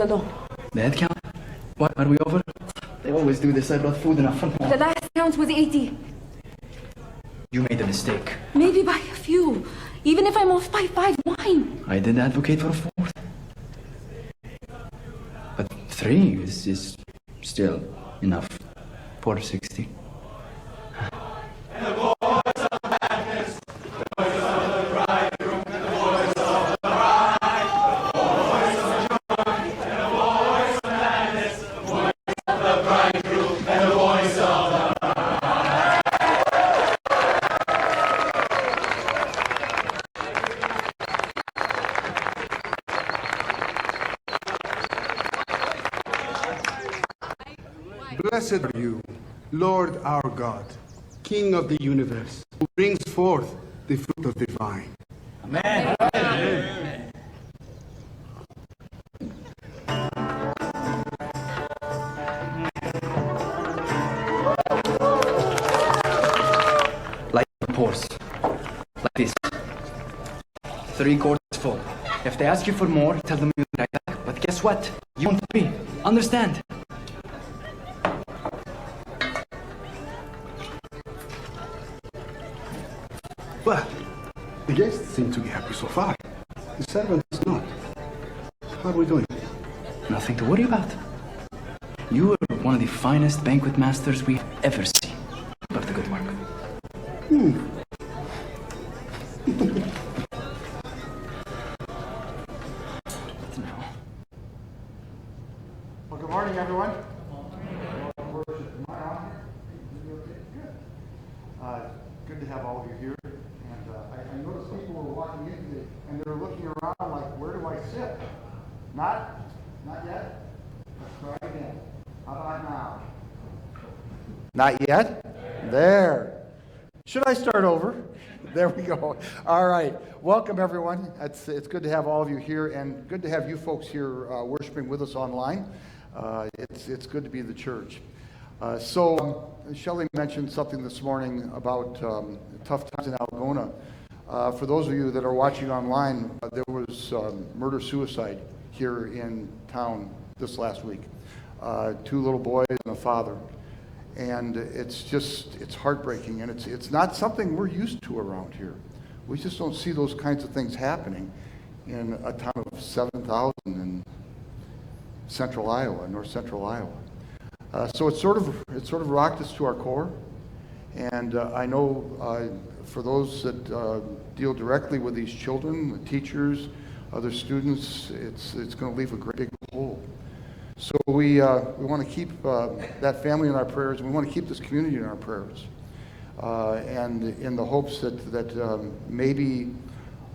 though. The head count? What, are we over? They always do this. I brought food enough for more. The last count was 80. You made a mistake. Maybe by a few. Even if I'm off by 5, wine. I did advocate for a 4th. But 3 is still enough. 460. Blessed are you, Lord our God, King of the universe, who brings forth the fruit of the vine. Amen. Amen. Like a horse. Like this. 3 quarters full. If they ask you for more, tell them you're right back. But guess what? You won't be. Understand? Well, the guests seem to be happy so far. The servants not. How are we doing? Nothing to worry about. You are one of the finest banquet masters we've ever seen. Keep up the good work. Well, good morning, everyone. Good to have all of you here. And I noticed people were walking in today, and they were looking around like, where do I sit? Not yet? Let's try again. How about now? Not yet? There. Should I start over? There we go. All right. Welcome, everyone. It's good to have all of you here, and good to have you folks here worshiping with us online. It's good to be the church. So Shelley mentioned something this morning about tough times in Algona. For those of you that are watching online, there was murder-suicide here in town this last week. 2 little boys and a father. And it's heartbreaking, and it's not something we're used to around here. We just don't see those kinds of things happening in a town of 7,000 in central Iowa, north central Iowa. So it sort of rocked us to our core, and I know for those that deal directly with these children, the teachers, other students, it's going to leave a great big hole. So we want to keep that family in our prayers, and we want to keep this community in our prayers, and in the hopes that maybe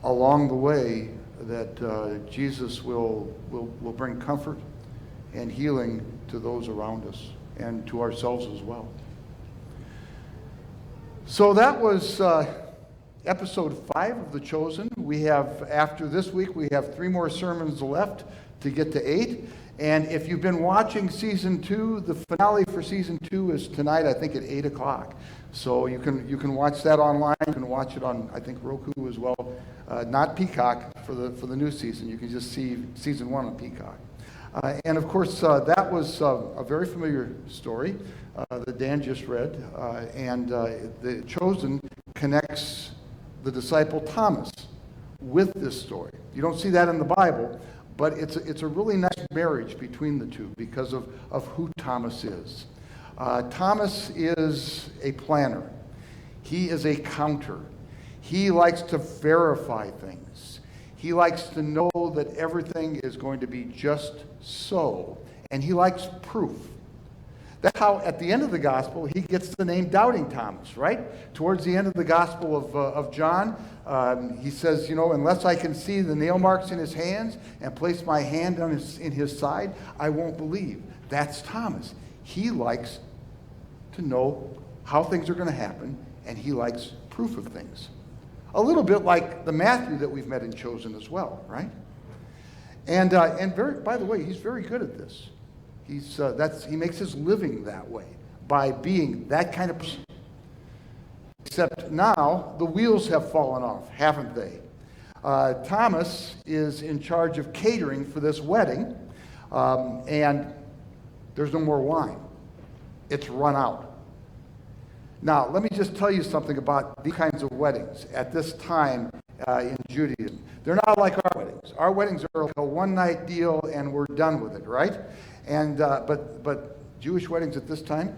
along the way that Jesus will bring comfort and healing to those around us and to ourselves as well. So that was episode 5 of The Chosen. We have, after this week, we have 3 more sermons left to get to 8. And if you've been watching season 2, the finale for season 2 is tonight, I think at 8 o'clock. So you can watch that online. You can watch it on, I think, Roku as well. Not Peacock for the new season. You can just see season 1 on Peacock. And of course, that was a very familiar story that Dan just read. And The Chosen connects the disciple Thomas with this story. You don't see that in the Bible, but it's a really nice marriage between the two because of who Thomas is. Thomas is a planner. He is a counter. He likes to verify things. He likes to know that everything is going to be just so, and he likes proof. That's how, at the end of the gospel, he gets the name Doubting Thomas, right? Towards the end of the gospel of John, he says, unless I can see the nail marks in his hands and place my hand in his side, I won't believe. That's Thomas. He likes to know how things are going to happen, and he likes proof of things. A little bit like the Matthew that we've met in Chosen as well, right? And by the way, he's very good at this. He makes his living that way, by being that kind of person. Except now, the wheels have fallen off, haven't they? Thomas is in charge of catering for this wedding. And there's no more wine. It's run out. Now, let me just tell you something about these kinds of weddings at this time in Judaism. They're not like our weddings. Our weddings are like a one-night deal and we're done with it, right? And but Jewish weddings at this time,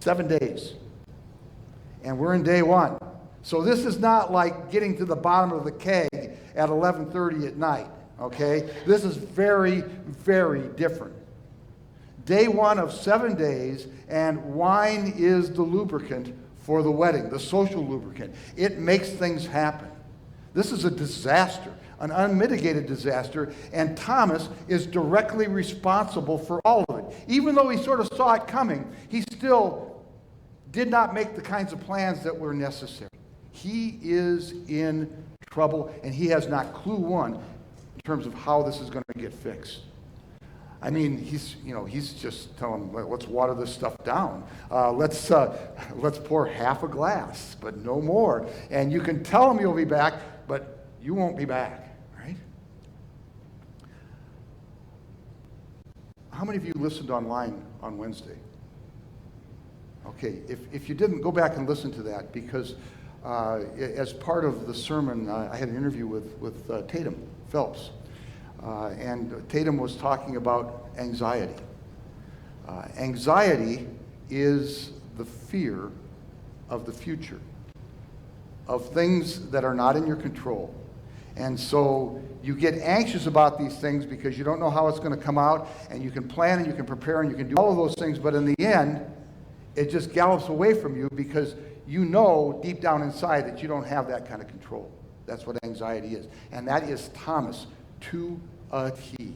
7 days. And we're in day one. So this is not like getting to the bottom of the keg at 11:30 at night, okay? This is very, very different. Day one of 7 days, and wine is the lubricant for the wedding, the social lubricant. It makes things happen. This is a disaster, an unmitigated disaster, and Thomas is directly responsible for all of it. Even though he sort of saw it coming, he still did not make the kinds of plans that were necessary. He is in trouble, and he has not clue one in terms of how this is going to get fixed. I mean, he's just telling them, let's water this stuff down. Let's pour half a glass, but no more. And you can tell him you'll be back, but you won't be back, right? How many of you listened online on Wednesday? Okay, if you didn't, go back and listen to that, because as part of the sermon, I had an interview with Tatum Phelps. And Tatum was talking about anxiety. Anxiety is the fear of the future, of things that are not in your control. And so you get anxious about these things because you don't know how it's going to come out, and you can plan and you can prepare and you can do all of those things, but in the end, it just gallops away from you because you know deep down inside that you don't have that kind of control. That's what anxiety is. And that is Thomas to a T.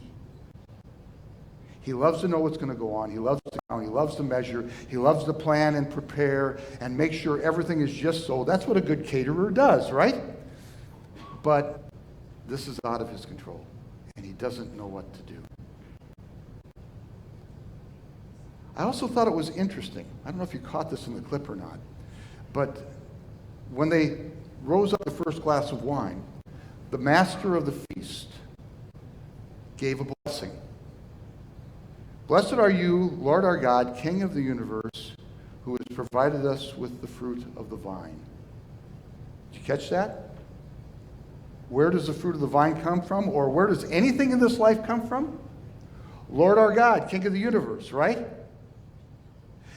He loves to know what's going to go on. He loves to count. He loves to measure. He loves to plan and prepare and make sure everything is just so. That's what a good caterer does, right? But this is out of his control, and he doesn't know what to do. I also thought it was interesting. I don't know if you caught this in the clip or not, but when they rose up the first glass of wine, the master of the feast gave a blessing. Blessed are you, Lord our God, King of the universe, who has provided us with the fruit of the vine. Did you catch that? Where does the fruit of the vine come from? Or where does anything in this life come from? Lord our God, King of the universe, right?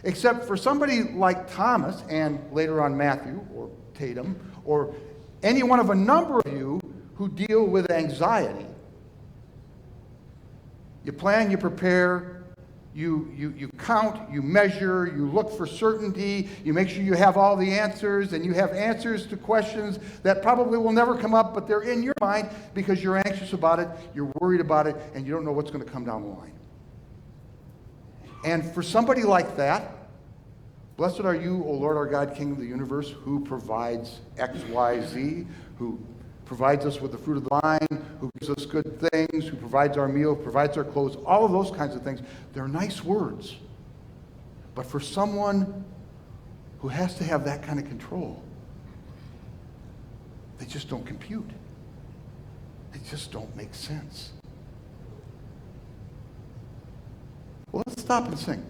Except for somebody like Thomas, and later on Matthew, or Tatum, or any one of a number of you who deal with anxiety. You plan, you prepare, you count, you measure, you look for certainty, you make sure you have all the answers, and you have answers to questions that probably will never come up, but they're in your mind because you're anxious about it, you're worried about it, and you don't know what's going to come down the line. And for somebody like that, blessed are you, O Lord our God, King of the universe, who provides X, Y, Z, who provides us with the fruit of the vine, who gives us good things, who provides our meal, provides our clothes, all of those kinds of things. They're nice words. But for someone who has to have that kind of control, they just don't compute. They just don't make sense. Well, let's stop and sing.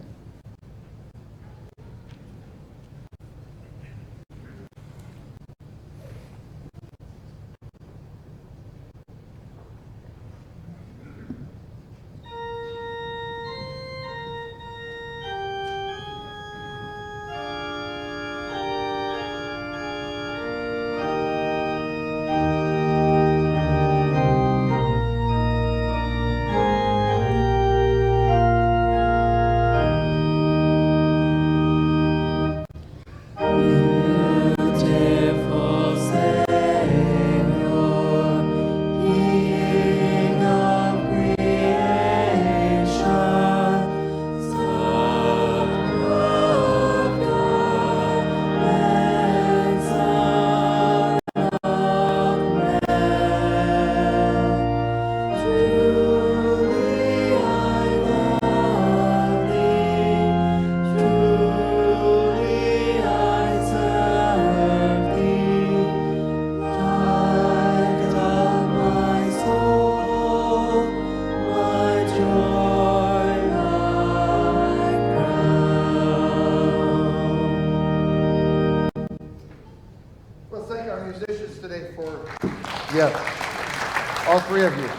Yes. All three of you.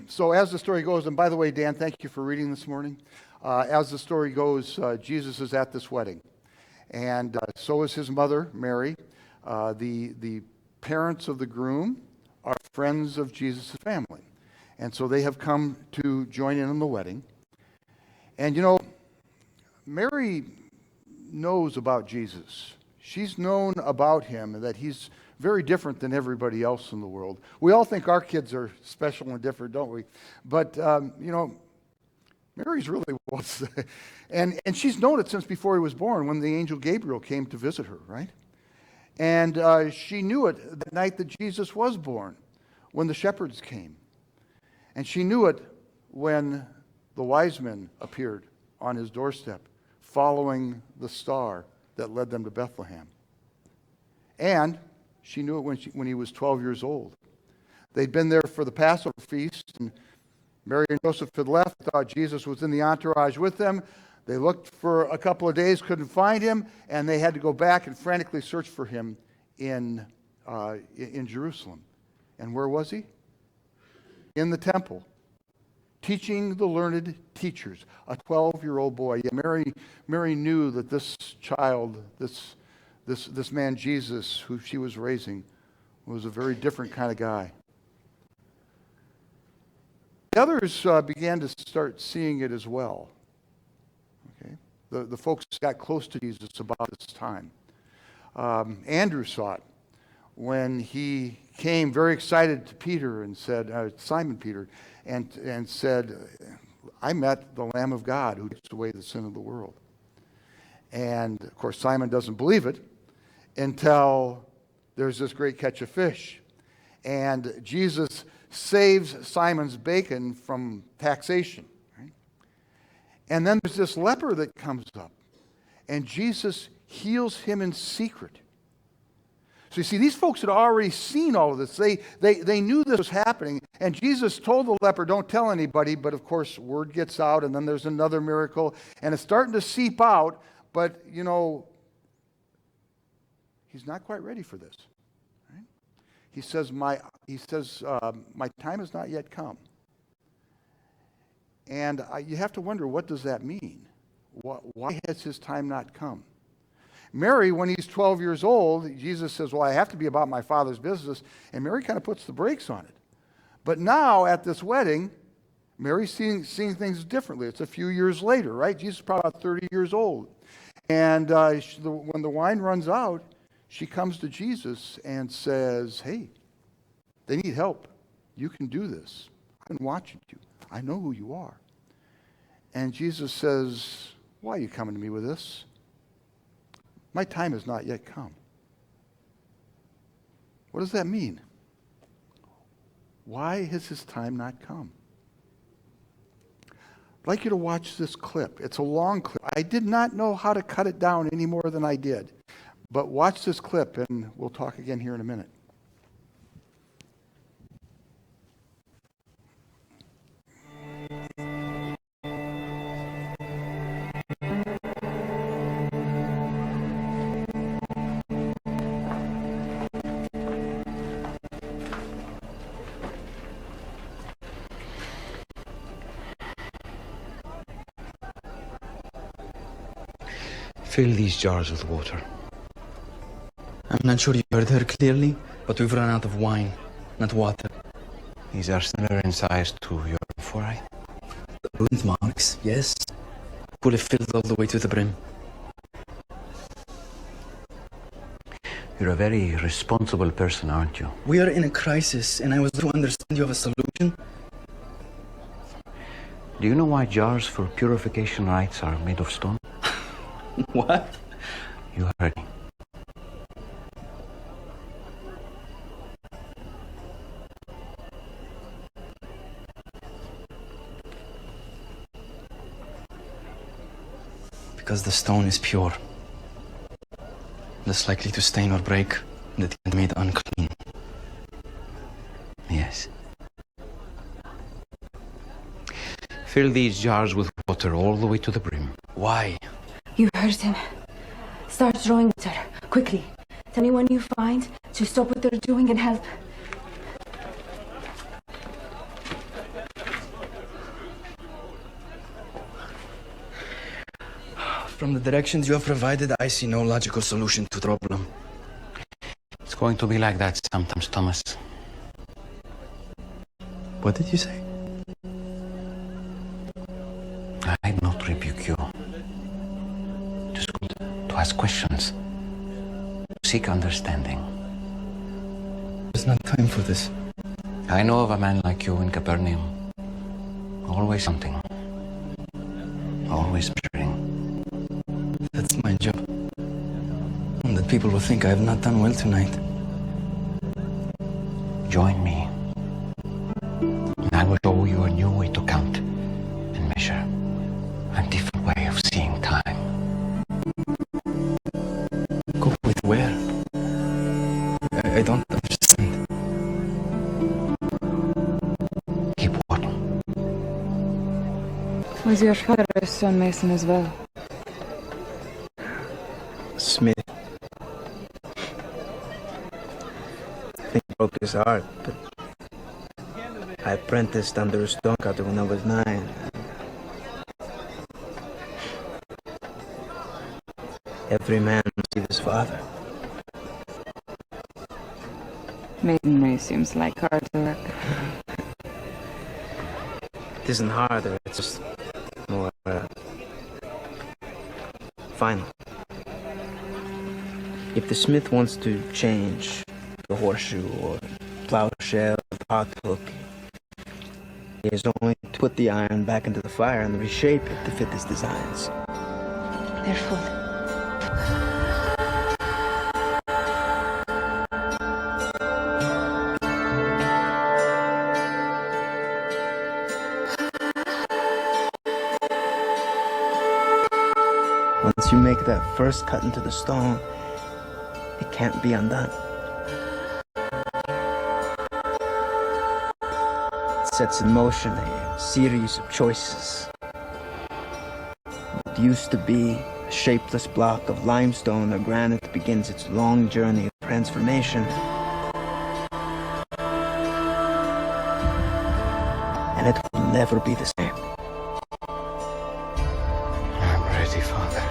So as the story goes, and by the way, Dan, thank you for reading this morning. As the story goes, Jesus is at this wedding. And so is his mother, Mary. The parents of the groom are friends of Jesus' family. And so they have come to join in on the wedding. And you know, Mary knows about Jesus. She's known about him and that he's very different than everybody else in the world. We all think our kids are special and different, don't we? But, you know, Mary's really was. and she's known it since before he was born, when the angel Gabriel came to visit her, right? And she knew it the night that Jesus was born, when the shepherds came. And she knew it when the wise men appeared on his doorstep, following the star that led them to Bethlehem. And she knew it when he was 12 years old. They'd been there for the Passover feast, and Mary and Joseph had left, thought Jesus was in the entourage with them. They looked for a couple of days, couldn't find him, and they had to go back and frantically search for him in Jerusalem. And where was he? In the temple, teaching the learned teachers, a 12-year-old boy. Yeah, Mary knew that this child, this man Jesus, who she was raising, was a very different kind of guy. The others began to start seeing it as well. Okay, the folks got close to Jesus about this time. Andrew saw it when he came very excited to Peter and said, Simon Peter, and said, I met the Lamb of God who takes away the sin of the world. And of course, Simon doesn't believe it until there's this great catch of fish. And Jesus saves Simon's bacon from taxation. Right? And then there's this leper that comes up, and Jesus heals him in secret. So you see, these folks had already seen all of this. They knew this was happening, and Jesus told the leper, don't tell anybody, but of course, word gets out, and then there's another miracle, and it's starting to seep out, but, you know, he's not quite ready for this. Right? He says, my time has not yet come. And you have to wonder, what does that mean? Why has his time not come? Mary, when he's 12 years old, Jesus says, well, I have to be about my Father's business. And Mary kind of puts the brakes on it. But now, at this wedding, Mary's seeing things differently. It's a few years later, right? Jesus is probably about 30 years old. And when the wine runs out, she comes to Jesus and says, hey, they need help. You can do this. I've been watching you. I know who you are. And Jesus says, why are you coming to me with this? My time has not yet come. What does that mean? Why has his time not come? I'd like you to watch this clip. It's a long clip. I did not know how to cut it down any more than I did. But watch this clip, and we'll talk again here in a minute. Fill these jars with water. I'm not sure you heard her clearly, but we've run out of wine, not water. These are similar in size to your amphora. The ruined marks, yes. Fully filled all the way to the brim. You're a very responsible person, aren't you? We are in a crisis, and I was to understand you have a solution. Do you know why jars for purification rites are made of stone? What? You heard me. Because the stone is pure, less likely to stain or break, that it made unclean. Yes. Fill these jars with water all the way to the brim. Why? You heard him. Start throwing water. Quickly. Tell anyone you find to stop what they're doing and help. From the directions you have provided, I see no logical solution to the problem. It's going to be like that sometimes, Thomas. What did you say? I did not rebuke you. It is good to ask questions, seek understanding. There's not time for this. I know of a man like you in Capernaum. Always something. Always cheering. That's my job. And that people will think I have not done well tonight. Join me. And I will show you a new way to count and measure. A different way of seeing time. Go with where? I don't understand. Keep walking. Was your father a stonemason as well? Smith. I think he broke his heart, but I apprenticed under a stonecutter when I was 9. Every man must see his father. Masonry seems like hard work. It isn't harder, it's just more final. If the smith wants to change the horseshoe or plowshare or the pot hook, he has only to put the iron back into the fire and reshape it to fit his designs. They're full. Once you make that first cut into the stone, it can't be undone. It sets in motion a series of choices. What used to be a shapeless block of limestone or granite begins its long journey of transformation. And it will never be the same. I'm ready, Father.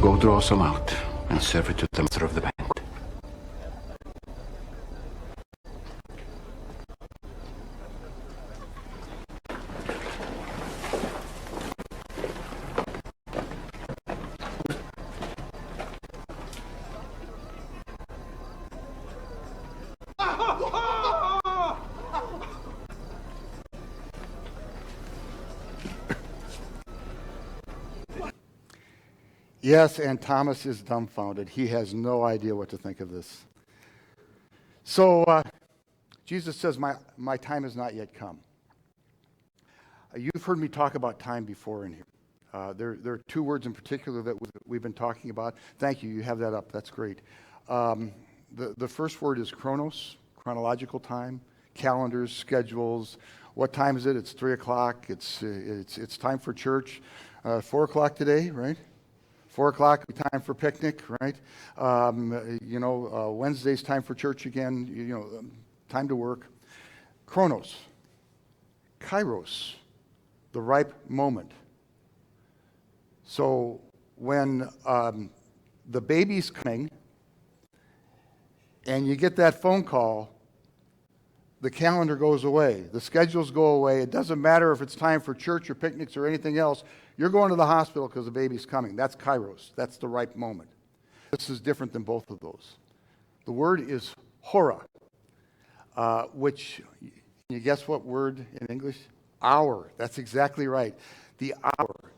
Go draw some out and serve it to the master of the banquet. Yes, and Thomas is dumbfounded. He has no idea what to think of this. So Jesus says, my time has not yet come. You've heard me talk about time before in here. There are two words in particular that we've been talking about. Thank you. You have that up. That's great. The first word is chronos, chronological time, calendars, schedules. What time is it? It's 3 o'clock. It's time for church. 4 o'clock today, right? 4 o'clock, time for picnic, right? Wednesday's time for church again, time to work. Chronos, kairos, the ripe moment. So when the baby's coming and you get that phone call, the calendar goes away, the schedules go away. It doesn't matter if it's time for church or picnics or anything else. You're going to the hospital because the baby's coming. That's kairos. That's the ripe moment. This is different than both of those. The word is hora, which, can you guess what word in English? Hour. That's exactly right. The hour.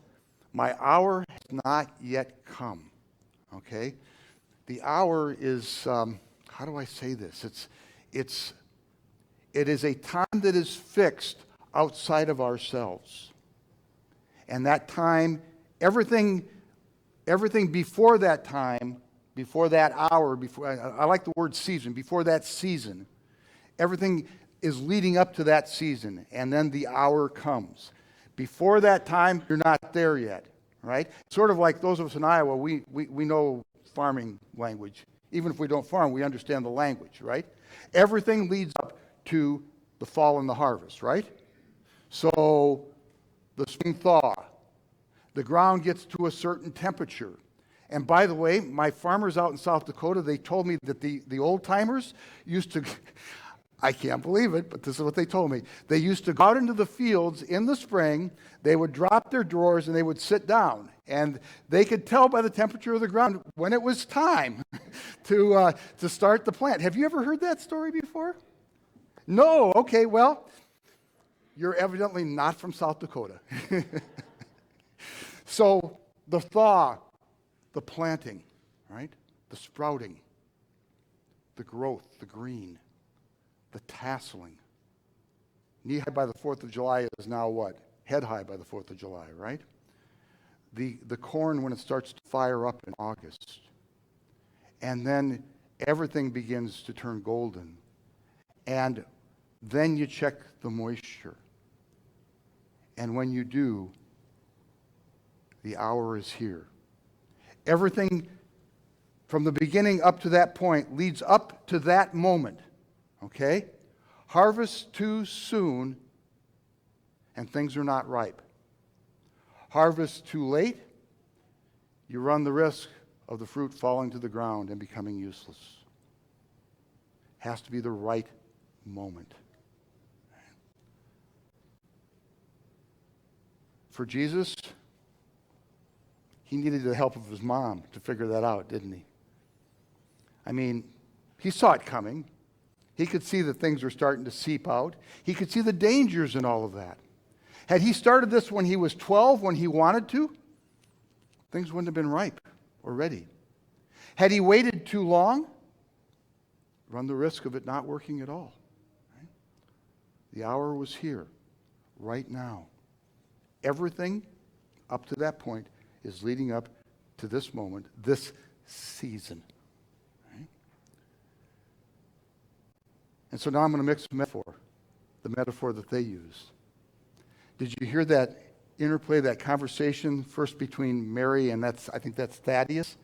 My hour has not yet come. Okay? The hour is, how do I say this? It is a time that is fixed outside of ourselves. And that time, everything before that time, before that hour, I like the word season, before that season, everything is leading up to that season, and then the hour comes. Before that time, you're not there yet, right? Sort of like those of us in Iowa, we know farming language. Even if we don't farm, we understand the language, right? Everything leads up to the fall and the harvest, right? So the spring thaw, the ground gets to a certain temperature. And by the way, my farmers out in South Dakota, they told me that the old timers used to, I can't believe it, but this is what they told me. They used to go out into the fields in the spring, they would drop their drawers and they would sit down. And they could tell by the temperature of the ground when it was time to start the plant. Have you ever heard that story before? No? Okay, well, you're evidently not from South Dakota. So the thaw, the planting, right? The sprouting, the growth, the green, the tasseling. Knee high by the 4th of July is now what? Head high by the 4th of July, right? The corn when it starts to fire up in August. And then everything begins to turn golden. And then you check the moisture. And when you do, the hour is here. Everything from the beginning up to that point leads up to that moment. Okay? Harvest too soon, and things are not ripe. Harvest too late, you run the risk of the fruit falling to the ground and becoming useless. Has to be the right moment. For Jesus, he needed the help of his mom to figure that out, didn't he? I mean, he saw it coming. He could see that things were starting to seep out. He could see the dangers in all of that. Had he started this when he was 12, when he wanted to, things wouldn't have been ripe or ready. Had he waited too long, run the risk of it not working at all. Right? The hour was here, right now. Everything up to that point is leading up to this moment, this season. Right? And so now I'm going to mix a metaphor, the metaphor that they used. Did you hear that interplay, that conversation first between Mary and I think that's Thaddeus,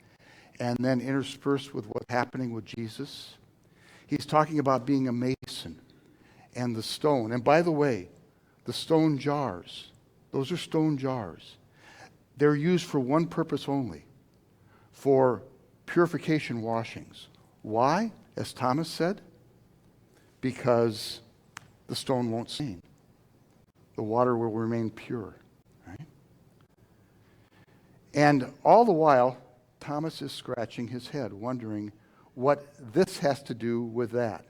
and then interspersed with what's happening with Jesus? He's talking about being a mason and the stone. And by the way, the stone jars, those are stone jars. They're used for one purpose only, for purification washings. Why? As Thomas said, because the stone won't stain. The water will remain pure. Right? And all the while, Thomas is scratching his head, wondering what this has to do with that.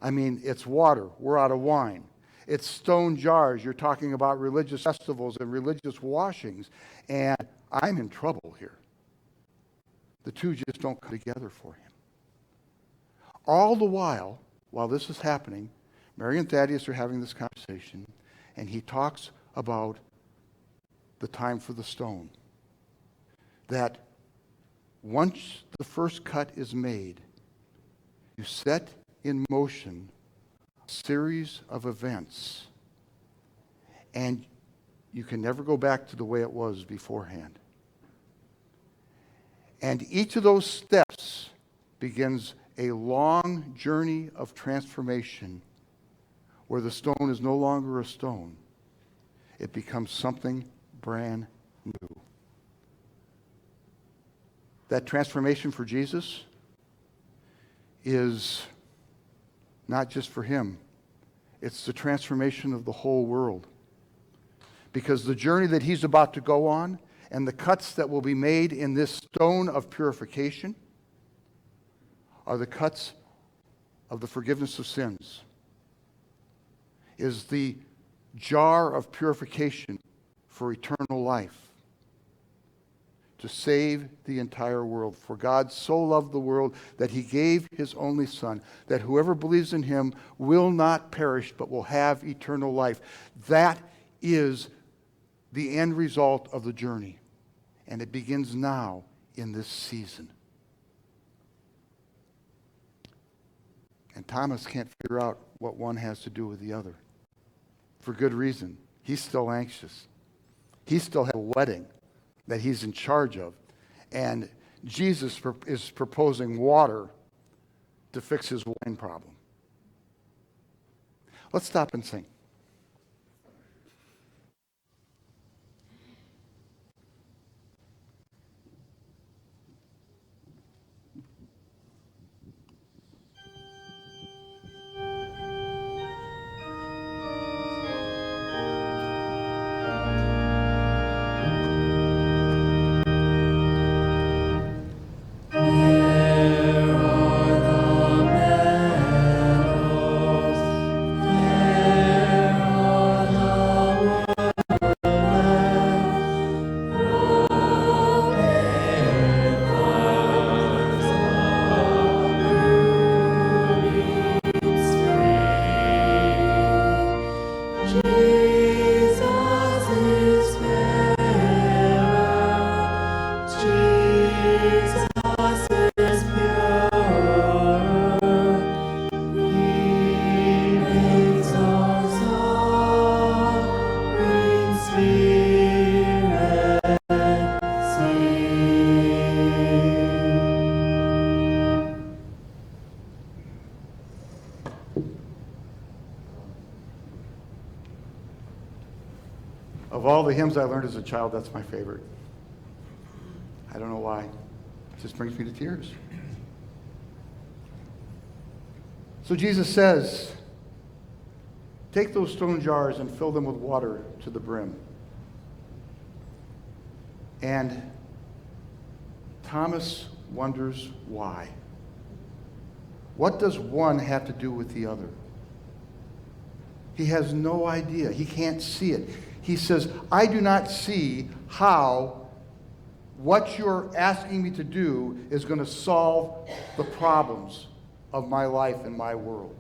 I mean, it's water. We're out of wine. It's stone jars. You're talking about religious festivals and religious washings. And I'm in trouble here. The two just don't come together for him. All the while this is happening, Mary and Thaddeus are having this conversation, and he talks about the time for the stone. That once the first cut is made, you set in motion a series of events, and you can never go back to the way it was beforehand. And each of those steps begins a long journey of transformation where the stone is no longer a stone. It becomes something brand new. That transformation for Jesus is not just for him. It's the transformation of the whole world. Because the journey that he's about to go on and the cuts that will be made in this stone of purification are the cuts of the forgiveness of sins, is the jar of purification for eternal life, to save the entire world. For God so loved the world that he gave his only Son, that whoever believes in him will not perish but will have eternal life. That is the end result of the journey. And it begins now in this season. And Thomas can't figure out what one has to do with the other. For good reason. He's still anxious. He still has a wedding that he's in charge of. And Jesus is proposing water to fix his wine problem. Let's stop and sing. Of all the hymns I learned as a child, that's my favorite. I don't know why. It just brings me to tears. So Jesus says, take those stone jars and fill them with water to the brim. And Thomas wonders why. What does one have to do with the other? He has no idea. He can't see it. He says, I do not see how what you're asking me to do is going to solve the problems of my life and my world.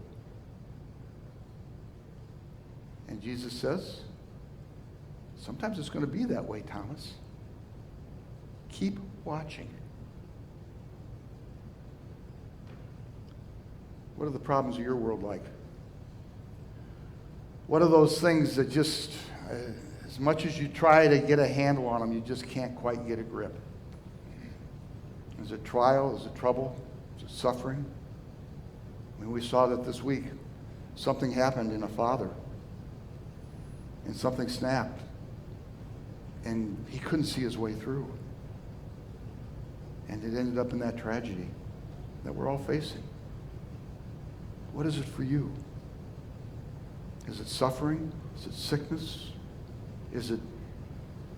And Jesus says, sometimes it's going to be that way, Thomas. Keep watching. What are the problems of your world like? What are those things that just, as much as you try to get a handle on them, you just can't quite get a grip? Is it trial? Is it trouble? Is it suffering? I mean, we saw that this week. Something happened in a father. And something snapped. And he couldn't see his way through. And it ended up in that tragedy that we're all facing. What is it for you? Is it suffering? Is it sickness? Is it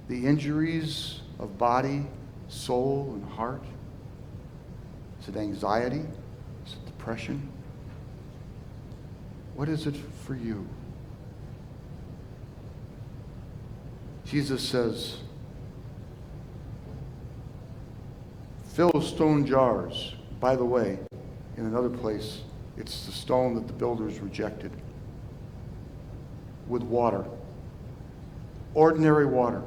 the injuries of body, soul, and heart? Is it anxiety? Is it depression? What is it for you? Jesus says, fill stone jars. By the way, in another place, it's the stone that the builders rejected. With water. Ordinary water.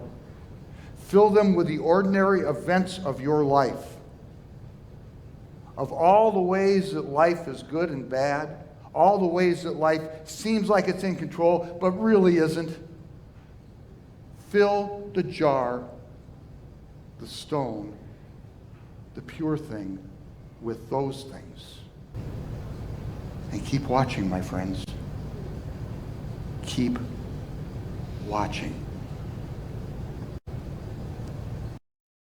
Fill them with the ordinary events of your life. Of all the ways that life is good and bad, all the ways that life seems like it's in control, but really isn't. Fill the jar, the stone, the pure thing, with those things. And keep watching, my friends. Keep watching.